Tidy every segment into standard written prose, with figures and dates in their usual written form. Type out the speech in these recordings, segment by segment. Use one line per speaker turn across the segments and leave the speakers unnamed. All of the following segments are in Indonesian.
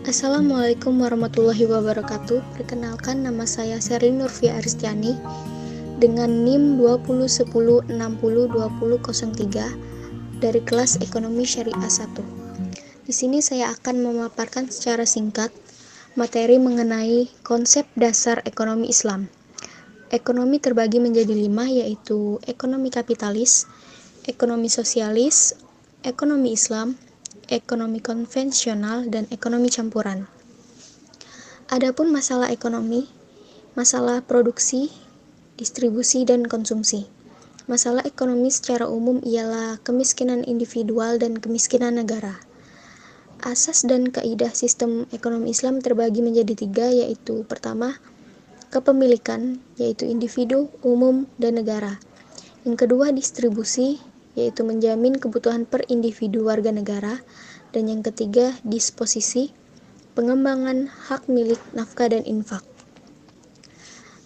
Assalamualaikum warahmatullahi wabarakatuh. Perkenalkan, nama saya Sherlyn Nurfia Aristiani dengan NIM 2010602003 dari kelas Ekonomi Syariah 1. Di sini saya akan memaparkan secara singkat materi mengenai konsep dasar ekonomi Islam. Ekonomi terbagi menjadi 5, yaitu ekonomi kapitalis, ekonomi sosialis, ekonomi Islam, ekonomi konvensional, dan ekonomi campuran. Adapun masalah ekonomi, masalah produksi, distribusi, dan konsumsi. Masalah ekonomi secara umum ialah kemiskinan individual dan kemiskinan negara. Asas dan kaidah sistem ekonomi Islam terbagi menjadi 3, yaitu pertama, kepemilikan, yaitu individu, umum, dan negara. Yang kedua, distribusi, yaitu menjamin kebutuhan per individu warga negara. Dan yang ketiga, disposisi, pengembangan hak milik, nafkah, dan infak.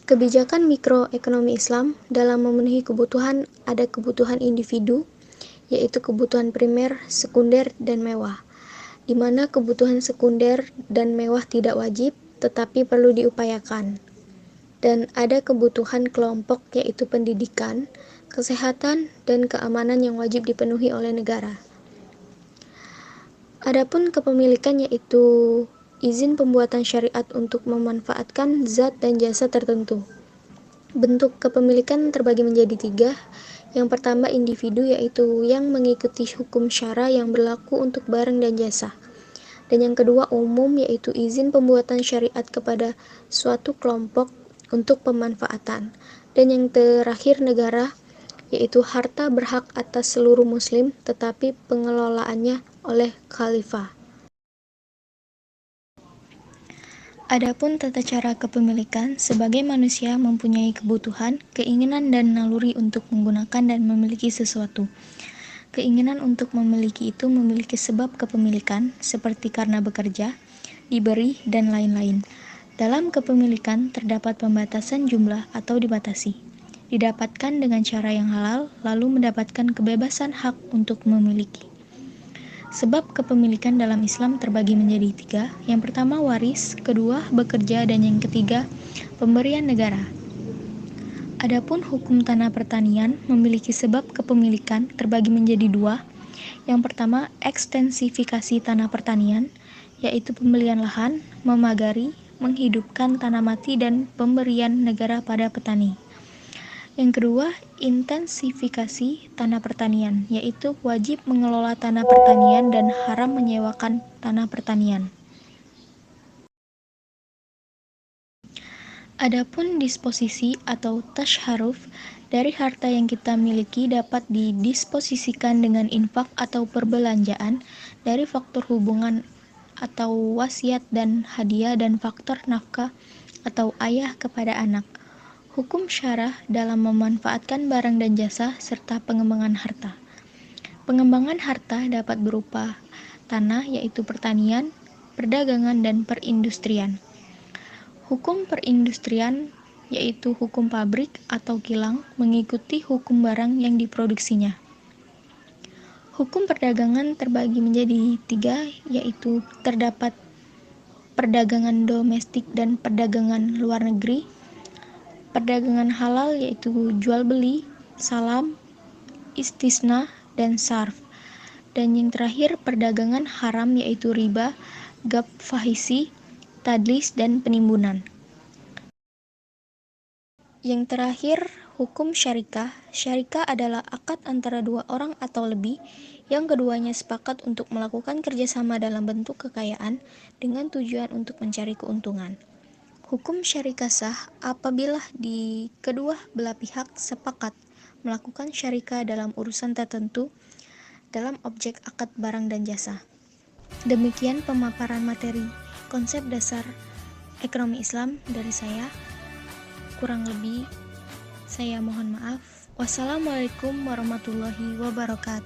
Kebijakan mikroekonomi Islam dalam memenuhi kebutuhan ada kebutuhan individu, yaitu kebutuhan primer, sekunder, dan mewah, di mana kebutuhan sekunder dan mewah tidak wajib, tetapi perlu diupayakan. Dan ada kebutuhan kelompok, yaitu pendidikan, kesehatan, dan keamanan yang wajib dipenuhi oleh negara. Adapun kepemilikan, yaitu izin pembuatan syariat untuk memanfaatkan zat dan jasa tertentu. Bentuk kepemilikan terbagi menjadi 3. Yang pertama, individu, yaitu yang mengikuti hukum syara yang berlaku untuk barang dan jasa. Dan yang kedua, umum, yaitu izin pembuatan syariat kepada suatu kelompok untuk pemanfaatan. Dan yang terakhir, negara, yaitu harta berhak atas seluruh muslim, tetapi pengelolaannya oleh khalifah. Adapun tata cara kepemilikan, sebagai manusia mempunyai kebutuhan, keinginan, dan naluri untuk menggunakan dan memiliki sesuatu. Keinginan untuk memiliki itu memiliki sebab kepemilikan, seperti karena bekerja, diberi, dan lain-lain. Dalam kepemilikan terdapat pembatasan jumlah atau dibatasi. Didapatkan dengan cara yang halal, lalu mendapatkan kebebasan hak untuk memiliki. Sebab kepemilikan dalam Islam terbagi menjadi 3. Yang pertama, waris, kedua, bekerja, dan yang ketiga, pemberian negara. Adapun hukum tanah pertanian memiliki sebab kepemilikan terbagi menjadi 2. Yang pertama, ekstensifikasi tanah pertanian, yaitu pembelian lahan, memagari, menghidupkan tanah mati, dan pemberian negara pada petani. Yang kedua, intensifikasi tanah pertanian, yaitu wajib mengelola tanah pertanian dan haram menyewakan tanah pertanian. Adapun disposisi atau tasharruf dari harta yang kita miliki dapat didisposisikan dengan infak atau perbelanjaan dari faktor hubungan atau wasiat dan hadiah dan faktor nafkah atau ayah kepada anak. Hukum syarah dalam memanfaatkan barang dan jasa serta pengembangan harta. Pengembangan harta dapat berupa tanah, yaitu pertanian, perdagangan, dan perindustrian. Hukum perindustrian, yaitu hukum pabrik atau kilang, mengikuti hukum barang yang diproduksinya. Hukum perdagangan terbagi menjadi 3, yaitu terdapat perdagangan domestik dan perdagangan luar negeri. Perdagangan halal, yaitu jual beli, salam, istisna, dan sarf. Dan yang terakhir, perdagangan haram, yaitu riba, gab fahisi, tadlis, dan penimbunan. Yang terakhir, hukum syarikah. Syarikah adalah akad antara 2 orang atau lebih yang keduanya sepakat untuk melakukan kerjasama dalam bentuk kekayaan dengan tujuan untuk mencari keuntungan. Hukum syarikah sah apabila di kedua belah pihak sepakat melakukan syarikah dalam urusan tertentu dalam objek akad barang dan jasa. Demikian pemaparan materi konsep dasar ekonomi Islam dari saya. Kurang lebih saya mohon maaf. Wassalamualaikum warahmatullahi wabarakatuh.